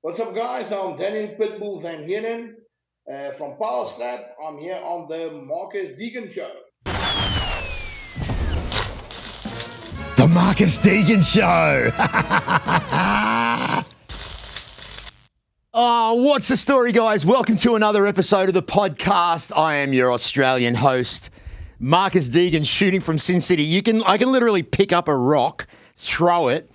What's up, guys? I'm Danie Pitbull van Heerden from Power Slap. I'm here on the Marcus Deegan show. The Marcus Deegan show. Oh, what's the story, guys? Welcome to another episode of the podcast. I am your Australian host, Marcus Deegan, shooting from Sin City. I can literally pick up a rock, throw it,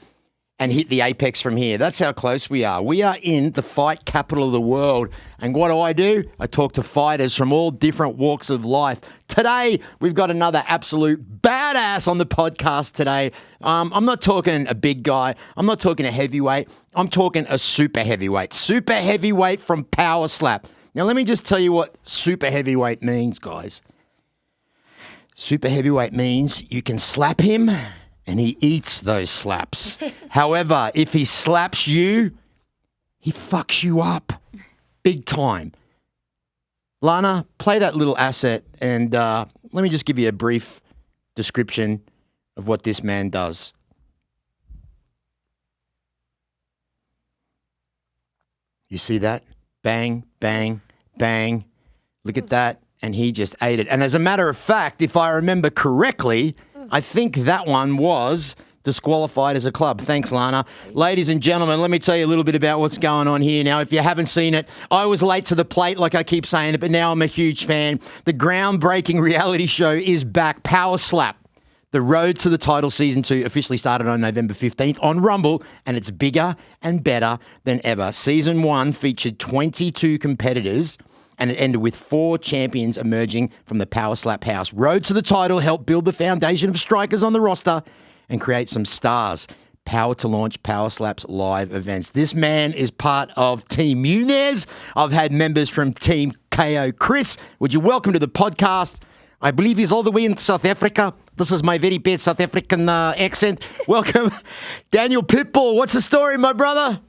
and hit the apex from here. That's how close we are. We are in the fight capital of the world. And what do? I talk to fighters from all different walks of life. Today, we've got another absolute badass on the podcast today. I'm not talking a big guy. I'm not talking a heavyweight. I'm talking a super heavyweight. Super heavyweight from Power Slap. Now, let me just tell you what super heavyweight means, guys. Super heavyweight means you can slap him and he eats those slaps. However, if he slaps you, he fucks you up big time. Lana, play that little asset and let me just give you a brief description of what this man does. You see that? Bang, bang, bang. Look at that. And he just ate it. And as a matter of fact, if I remember correctly, I think that one was disqualified as a club. Thanks, Lana. Ladies and gentlemen, let me tell you a little bit about what's going on here. Now, if you haven't seen it, I was late to the plate, like I keep saying it, but now I'm a huge fan. The groundbreaking reality show is back, Power Slap. The road to the title season 2 officially started on November 15th on Rumble, and it's bigger and better than ever. Season 1 featured 22 competitors, and it ended with 4 champions emerging from the Power Slap house. Road to the title helped build the foundation of strikers on the roster and create some stars. Power to launch Power Slap's live events. This man is part of Team Munez. I've had members from Team KO. Chris, would you welcome to the podcast? I believe he's all the way in South Africa. This is my very bad South African accent. Welcome, Daniel Pitbull. What's the story, my brother?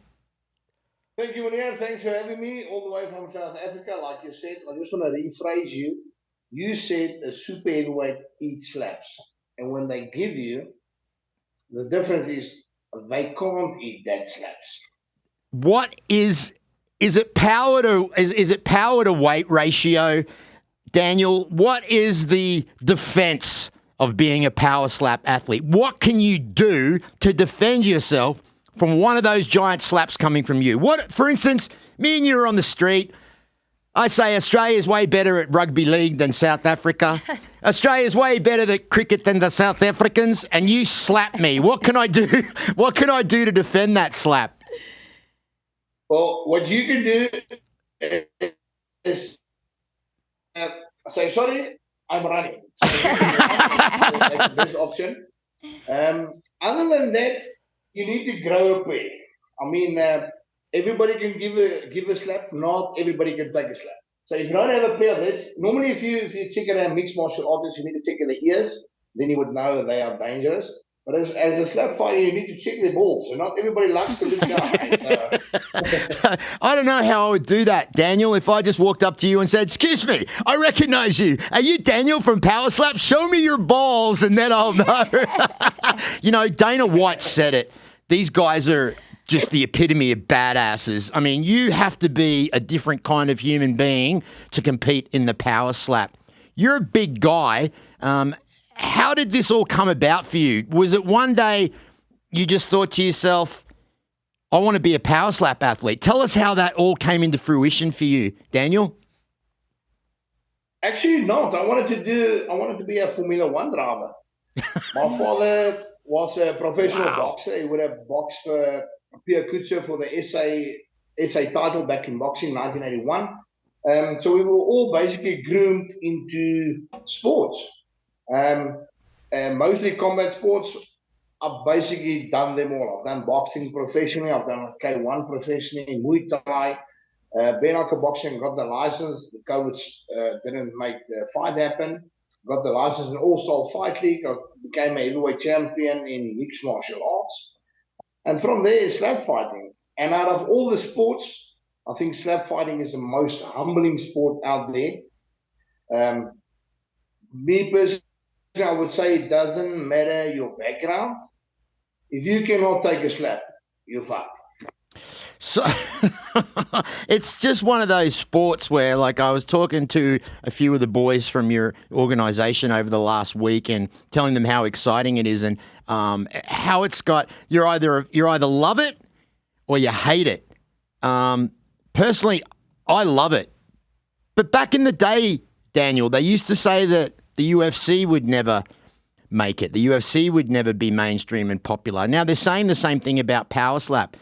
Thank you, Meneer. Thanks for having me all the way from South Africa. Like you said, I just want to rephrase you. You said a super heavyweight eats slaps. And when they give you, the difference is they can't eat that slaps. What is it power to weight ratio? Daniel, what is the defense of being a Power Slap athlete? What can you do to defend yourself from one of those giant slaps coming from you? What, for instance, me and you are on the street. I say Australia's way better at rugby league than South Africa. Australia's way better at cricket than the South Africans, and you slap me. What can I do? What can I do to defend that slap? Well, what you can do is say, sorry, I'm running. So that's the best option. Other than that, you need to grow a pair. I mean, everybody can give a slap. Not everybody can take a slap. So if you don't have a pair of this, normally if you check it out mixed martial artists, you need to check the ears. Then you would know that they are dangerous. But as a slap fighter, you need to check their balls. And not everybody likes to look down. So. I don't know how I would do that, Daniel, if I just walked up to you and said, excuse me, I recognize you. Are you Daniel from Power Slap? Show me your balls and then I'll know. You know, Dana White said it. These guys are just the epitome of badasses. I mean, you have to be a different kind of human being to compete in the Power Slap. You're a big guy. How did this all come about for you? Was it one day you just thought to yourself, I want to be a Power Slap athlete? Tell us how that all came into fruition for you, Daniel. Actually, not. I wanted to be a Formula One driver. My father was a professional boxer. He would have boxed for Pierre Kutzer for the SA title back in boxing, 1981. So we were all basically groomed into sports. And mostly combat sports. I've basically done them all. I've done boxing professionally. I've done K1 professionally, Muay Thai, bare knuckle boxing. Got the license. The COVID didn't make the fight happen. Got the license in All-Star Fight League. I became a heavyweight champion in mixed martial arts. And from there, slap fighting. And out of all the sports, I think slap fighting is the most humbling sport out there. Me personally, I would say it doesn't matter your background. If you cannot take a slap, you're fucked. So it's just one of those sports where, like, I was talking to a few of the boys from your organization over the last week and telling them how exciting it is and how it's got, you either love it or you hate it. Personally, I love it. But back in the day, Daniel, they used to say that the UFC would never make it. The UFC would never be mainstream and popular. Now they're saying the same thing about Power Slap.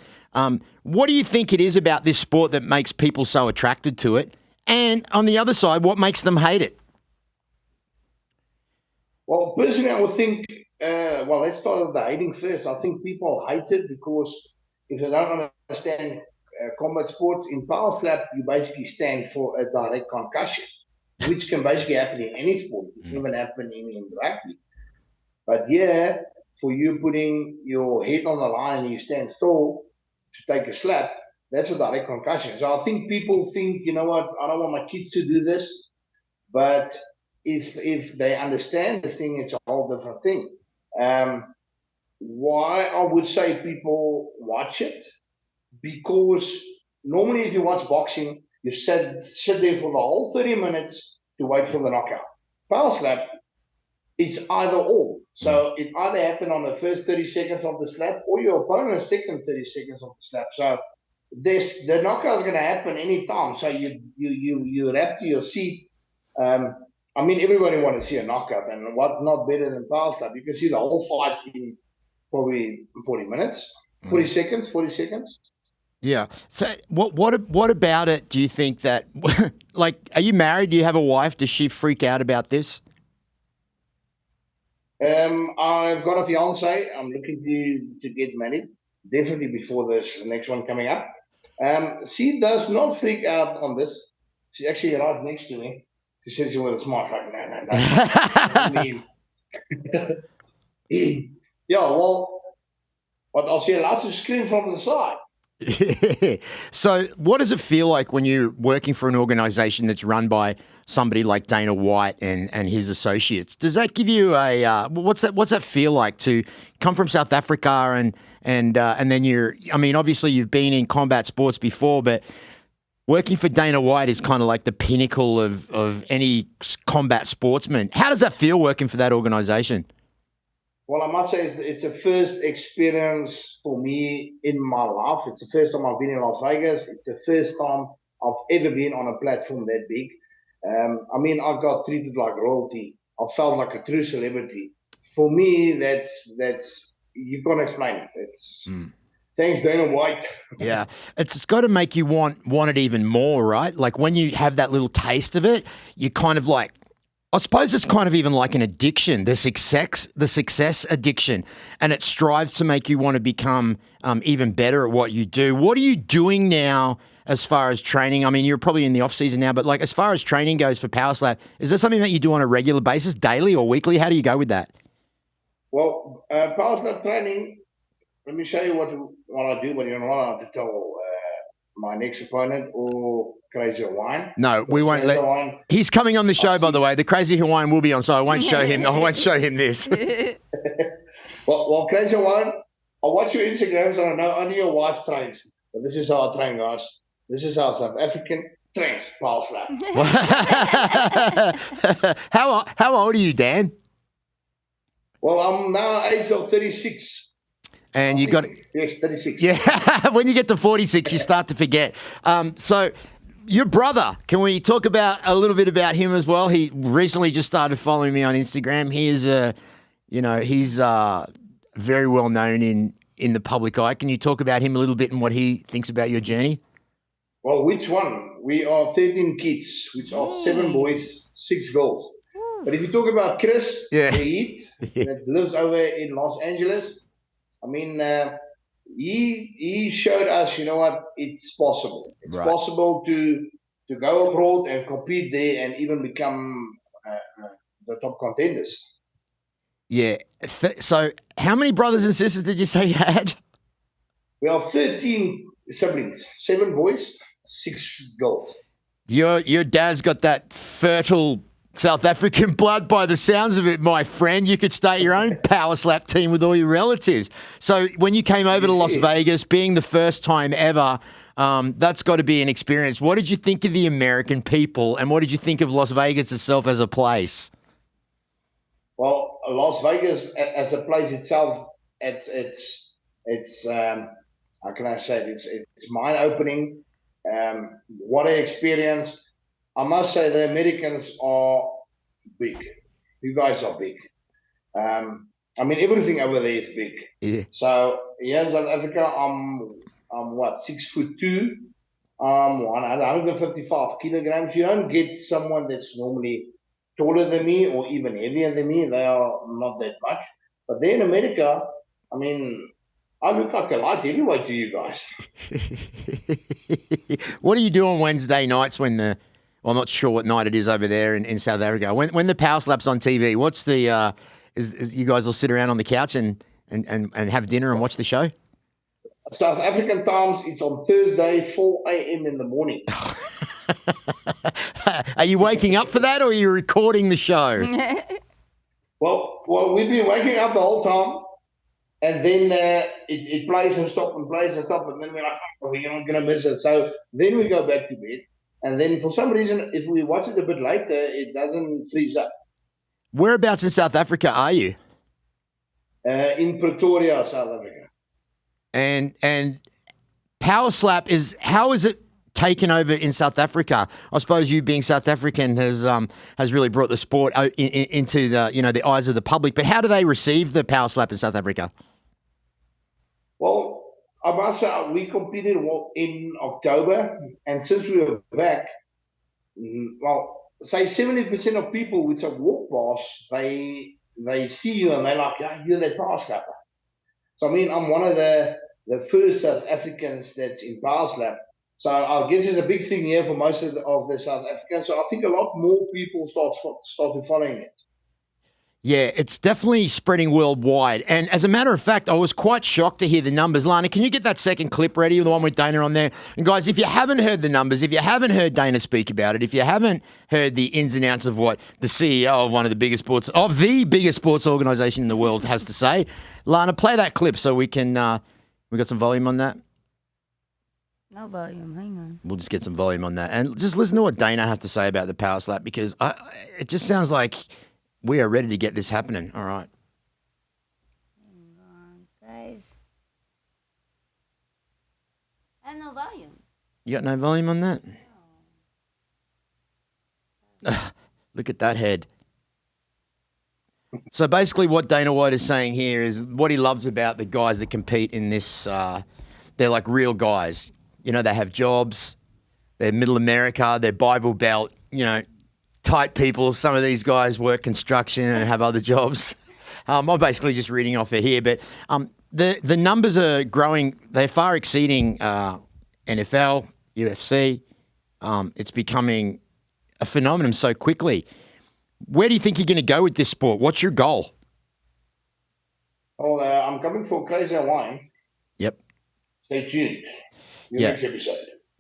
What do you think it is about this sport that makes people so attracted to it? And on the other side, what makes them hate it? Well, personally, I would think, let's start with the hating first. I think people hate it because if they don't understand combat sports, in power flap, you basically stand for a direct concussion, which can basically happen in any sport. It can even happen in rugby. But yeah, for you putting your head on the line and you stand still to take a slap, that's a direct concussion. So I think people think, you know what, I don't want my kids to do this. But if they understand the thing, it's a whole different thing. Why I would say people watch it? Because normally if you watch boxing, you sit there for the whole 30 minutes to wait for the knockout. Power slap, it's either or. So it either happened on the first 30 seconds of the slap or your opponent's second 30 seconds of the slap. So the knockout is going to happen anytime. So you wrap to your seat. I mean, everybody wants to see a knockout, and what not better than power slap? You can see the whole fight in probably 40 minutes, 40 seconds. Yeah. So what about it do you think that, like, are you married? Do you have a wife? Does she freak out about this? I've got a fiance. I'm looking to get married, definitely before this next one coming up. She does not freak out on this. She's actually right next to me. She says you with a smart, like, no. Yeah, well, but I'll see allowed to scream from the side. So what does it feel like when you're working for an organization that's run by somebody like Dana White and his associates? Does that give you a what's that feel like to come from South Africa and then obviously you've been in combat sports before, but working for Dana White is kind of like the pinnacle of any combat sportsman. How does that feel working for that organization? Well, I must say it's the first experience for me in my life. It's the first time I've been in Las Vegas. It's the first time I've ever been on a platform that big. I got treated like royalty. I felt like a true celebrity. For me, that's you can't explain it. It's thanks, Dana White. Yeah, it's got to make you want it even more, right? Like when you have that little taste of it, you kind of like, I suppose it's kind of even like an addiction, the success addiction, and it strives to make you want to become even better at what you do. What are you doing now as far as training? I mean, you're probably in the off season now, but like as far as training goes for Power Slap, is there something that you do on a regular basis, daily or weekly? How do you go with that? Well, Power Slap training. Let me show you what I do, but you don't want to tell my next opponent or Crazy Hawaiian. No, we won't let. He's coming on the show, by the way. The Crazy Hawaiian will be on, so I won't show him. I won't show him this. well, Crazy Hawaiian, I watch your Instagrams and I know only your wife trains. But this is how I train, guys. This is how South African trains Power Slap. How old are you, Dan? Well, I'm now age of 36. And you got yes, 36. Yeah, when you get to 46, you start to forget. So your brother, can we talk about a little bit about him as well? He recently just started following me on Instagram. He is he's very well known in the public eye. Can you talk about him a little bit and what he thinks about your journey? Well, which one? We are 13 kids, which are 7 boys, 6 girls. But if you talk about Chris, the Heat, that lives over in Los Angeles, I mean, he showed us, you know what, it's possible. It's possible to go abroad and compete there and even become the top contenders. Yeah. So how many brothers and sisters did you say you had? We are 13 siblings, 7 boys, 6 girls. Your dad's got that fertile South African blood by the sounds of it, my friend. You could start your own power slap team with all your relatives. So when you came over to Las Vegas, being the first time ever, that's got to be an experience. What did you think of the American people, and what did you think of Las Vegas itself as a place? Well, Las Vegas as a place itself, it's how can I say it? It's mind opening. What I experienced, I must say, the Americans are big. You guys are big. I mean, everything over there is big. Yeah. So here in South Africa, I'm what, 6'2". 155 kilograms. You don't get someone that's normally taller than me or even heavier than me. They are not that much. But there in America, I mean, I look like a light heavyweight to you guys. What do you do on Wednesday nights when the? Well, I'm not sure what night it is over there in South Africa. When the power slap's on TV, what's the? Is you guys will sit around on the couch and have dinner and watch the show? South African times, it's on Thursday, 4 a.m. in the morning. Are you waking up for that, or are you recording the show? Well, we've been waking up the whole time, and then it plays and stops and plays and stops, and then we're like, oh, we're not going to miss it. So then we go back to bed, and then for some reason, if we watch it a bit later, it doesn't freeze up. Whereabouts in South Africa are you? In Pretoria, South Africa. And power slap how is it taken over in South Africa? I suppose you being South African has really brought the sport into the eyes of the public. But how do they receive the power slap in South Africa? Well, I must say we competed in October, and since we were back, well, say 70% of people which have walk past, they see you and they're like, yeah, you're the power slapper. So I mean, I'm one of the first South Africans that's in power slap. So I guess it's a big thing here for most of the South Africans. So I think a lot more people start following it. Yeah, it's definitely spreading worldwide. And as a matter of fact, I was quite shocked to hear the numbers. Lana, can you get that second clip ready, the one with Dana on there? And guys, if you haven't heard the numbers, if you haven't heard Dana speak about it, if you haven't heard the ins and outs of what the CEO of the biggest sports organization in the world has to say, Lana, play that clip so we can, we got some volume on that? No volume, hang on. We'll just get some volume on that. And just listen to what Dana has to say about the power slap, because it just sounds like we are ready to get this happening. All right. Hang on, guys. I have no volume. You got no volume on that? No. Look at that head. So basically what Dana White is saying here is what he loves about the guys that compete in this, they're like real guys. You know, they have jobs, they're middle America, they're Bible Belt, tight people. Some of these guys work construction and have other jobs. I'm basically just reading off it here, but the numbers are growing. They're far exceeding NFL, UFC. It's becoming a phenomenon so quickly. Where do you think you're going to go with this sport? What's your goal? Well, I'm coming for Crazy Wine. Yep. Stay tuned. Next episode.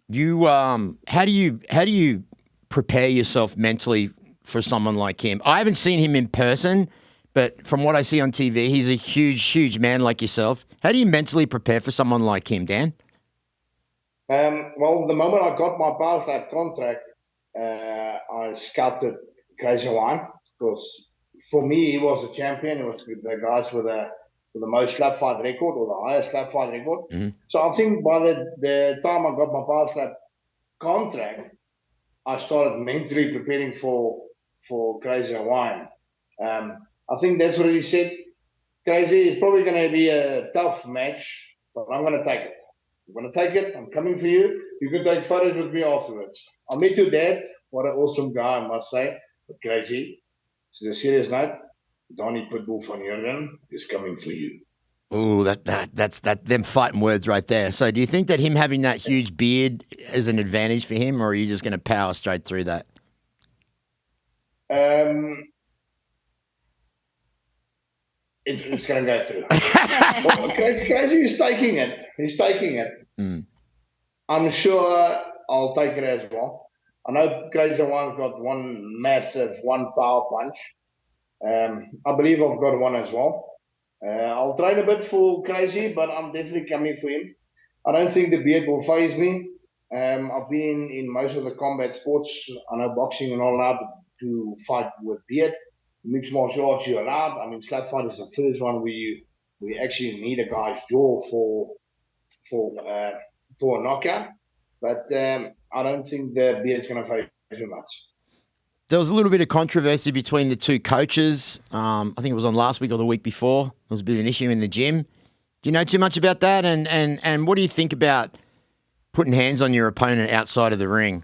You how do you prepare yourself mentally for someone like him? I haven't seen him in person, but from what I see on TV, he's a huge man like yourself. How do you mentally prepare for someone like him, Dan? Well, the moment I got my power slap contract, I scouted Crazy Wine, because for me he was a champion. He was the guys with the most slap fight record, or the highest slap fight record. Mm-hmm. So I think by the time I got my power slap contract, I started mentally preparing for Crazy Wine. I think that's what he said. Crazy is probably going to be a tough match, but I'm going to take it. I'm going to take it. I'm coming for you. You can take photos with me afterwards. I met your dad. What an awesome guy, I must say. But Crazy, this is a serious night. Danie Pitbull van Heerden is coming for you. Oh, that's them fighting words right there. So do you think that him having that huge beard is an advantage for him, or are you just going to power straight through that? It's going to go through. Well, Crazy is taking it. He's taking it. Mm. I'm sure I'll take it as well. I know Crazy One's got one massive, one power punch. I believe I've got one as well. I'll train a bit for Crazy, but I'm definitely coming for him. I don't think the beard will phase me. I've been in most of the combat sports. I know boxing and all that to fight with beard. Mixed martial arts, you're allowed. I mean, slap fight is the first one where we actually need a guy's jaw for uh, for a knockout. But I don't think the beard's going to phase too much. There was a little bit of controversy between the two coaches. I think it was on last week or the week before. There was a bit of an issue in the gym. Do you know too much about that? And what do you think about putting hands on your opponent outside of the ring?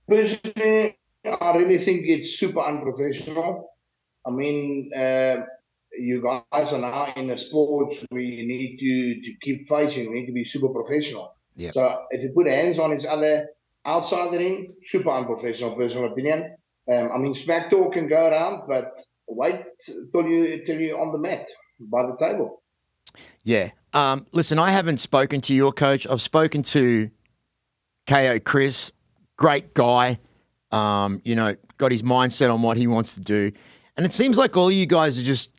Personally, I really think it's super unprofessional. I mean, you guys are now in a sport where you need to keep fighting. You need to be super professional. Yep. So if you put hands on each other outside the ring, super unprofessional, personal opinion. I mean, smack talk can go around, but wait till you're on the mat by the table. Yeah. Listen, I haven't spoken to your coach. I've spoken to KO Chris, great guy. Got his mindset on what he wants to do. And it seems like all you guys are just,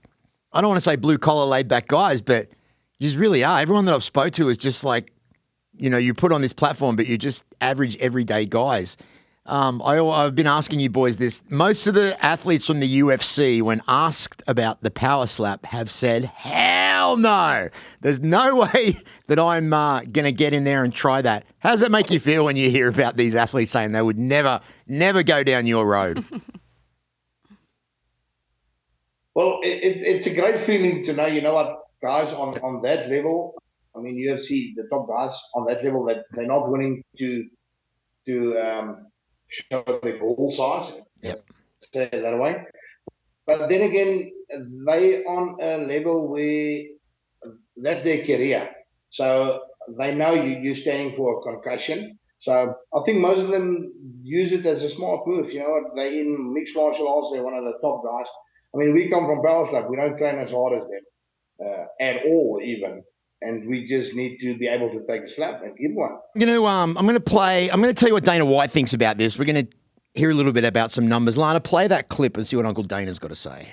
I don't want to say blue collar laid back guys, but you just really are. Everyone that I've spoke to is just like, you put on this platform, but you're just average everyday guys. I've been asking you boys this. Most of the athletes from the UFC, when asked about the power slap, have said, hell no. There's no way that I'm going to get in there and try that. How does that make you feel when you hear about these athletes saying they would never go down your road? Well, it's a great feeling to know, what, guys on that level, I mean, UFC, the top guys on that level, that they're not willing to show their ball size. Yep. Say it that way. But then again, they on a level where that's their career. So they know you're standing for a concussion. So I think most of them use it as a smart move. They're in mixed martial arts. They're one of the top guys. I mean, we come from power slap. We don't train as hard as them at all, even. And we just need to be able to take a slap and give one. I'm going to tell you what Dana White thinks about this. We're going to hear a little bit about some numbers. Lana, play that clip and see what Uncle Dana's got to say.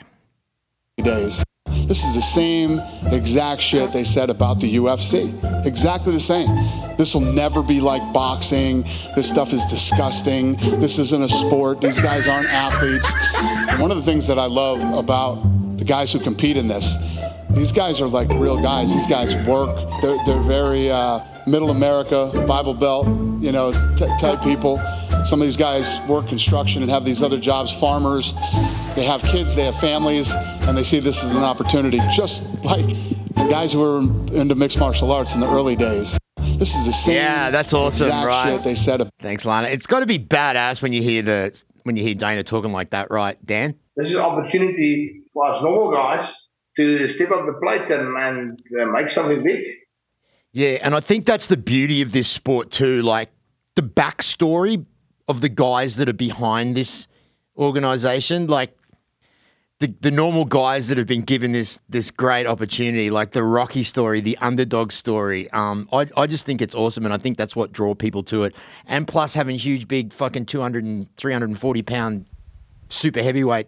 Days. This is the same exact shit they said about the UFC. Exactly the same. This will never be like boxing. This stuff is disgusting. This isn't a sport. These guys aren't athletes. And one of the things that I love about the guys who compete in this, these guys are like real guys. These guys work. They're very middle America, Bible Belt, type people. Some of these guys work construction and have these other jobs, farmers. They have kids, they have families, and they see this as an opportunity, just like the guys who were into mixed martial arts in the early days. This is the same. Yeah, that's awesome, exact right? Shit they said. Thanks, Lana. It's got to be badass when you hear Dana talking like that, right, Dan? This is an opportunity for us normal guys to step up the plate and make something big. Yeah, and I think that's the beauty of this sport too, like the backstory of the guys that are behind this organization, like the normal guys that have been given this great opportunity, like the Rocky story, the underdog story. I just think it's awesome, and I think that's what draw people to it. And plus having huge, big fucking 200 and 340 pound super heavyweight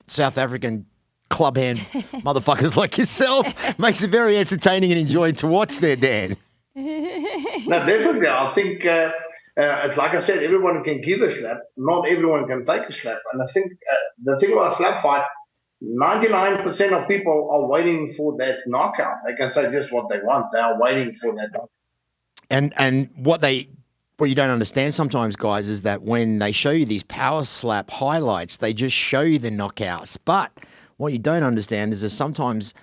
South African club hand motherfuckers like yourself makes it very entertaining and enjoying to watch there, Dan. No, definitely. I think it's like I said, everyone can give a slap. Not everyone can take a slap. And I think the thing about slap fight, 99% of people are waiting for that knockout. They can say just what they want. They are waiting for that knockout. And what you don't understand sometimes, guys, is that when they show you these power slap highlights, they just show you the knockouts. But what you don't understand is that sometimes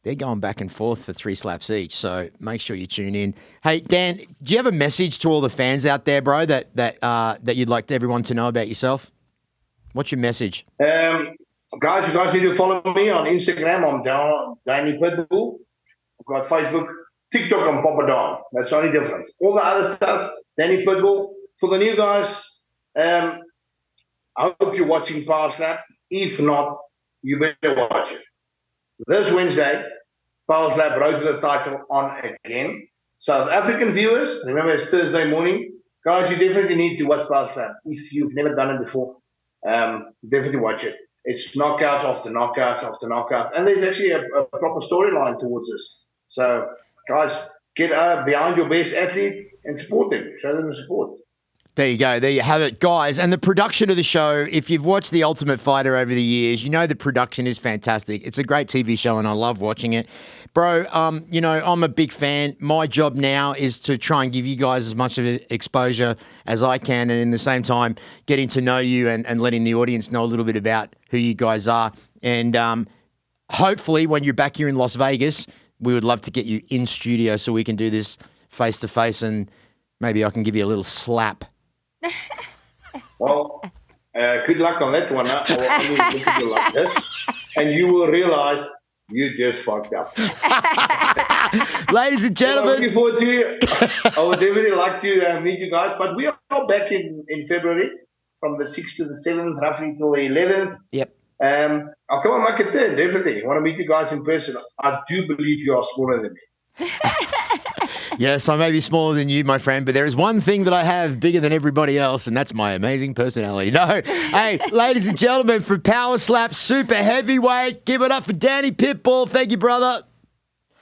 they're going back and forth for 3 slaps each. So make sure you tune in. Hey, Dan, do you have a message to all the fans out there, bro, that you'd like everyone to know about yourself? What's your message? Guys, you guys need to follow me on Instagram. I'm Danie Pitbull. I've got Facebook, TikTok, I'm Papa Don. That's the only difference. All the other stuff, Danie Pitbull. For the new guys, I hope you're watching Power Slap. If not, you better watch it. This Wednesday, Power Slap Road to the title on again. South African viewers, remember it's Thursday morning. guys, you definitely need to watch Power Slam. If you've never done it before, definitely watch it. It's knockouts after knockouts after knockouts. And there's actually a proper storyline towards this. So, guys, get behind your best athlete and support them. Show them the support. There you go. There you have it, guys. And the production of the show, if you've watched The Ultimate Fighter over the years, you know the production is fantastic. It's a great TV show and I love watching it. Bro, you know, I'm a big fan. My job now is to try and give you guys as much of exposure as I can and in the same time getting to know you and letting the audience know a little bit about who you guys are. And hopefully when you're back here in Las Vegas, we would love to get you in studio so we can do this face-to-face and maybe I can give you a little slap. Well, good luck on that one. I will look at you like this, and you will realize you just fucked up. Ladies and gentlemen. I'm looking forward to it. I would definitely like to meet you guys, but we are back in February from the 6th to the 7th, roughly till the 11th. Yep. I'll come and make a turn, definitely. I want to meet you guys in person. I do believe you are smaller than me. Yes, I may be smaller than you, my friend, but there is one thing that I have bigger than everybody else, and that's my amazing personality. No. Hey, ladies and gentlemen, for Power Slap Super Heavyweight, give it up for Danie Pitbull. Thank you, brother.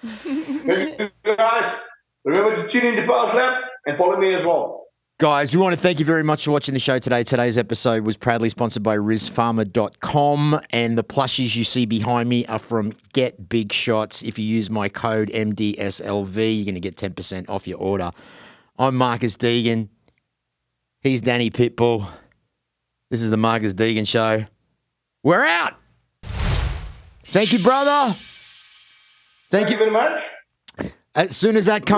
Thank you, guys. Remember to tune in to Power Slap and follow me as well. Guys, we want to thank you very much for watching the show today. Today's episode was proudly sponsored by RizFarmer.com, and the plushies you see behind me are from Get Big Shots. If you use my code MDSLV, you're going to get 10% off your order. I'm Marcus Deegan. He's Danie Pitbull. This is the Marcus Deegan Show. We're out. Thank you, brother. Thank you very much. As soon as that comes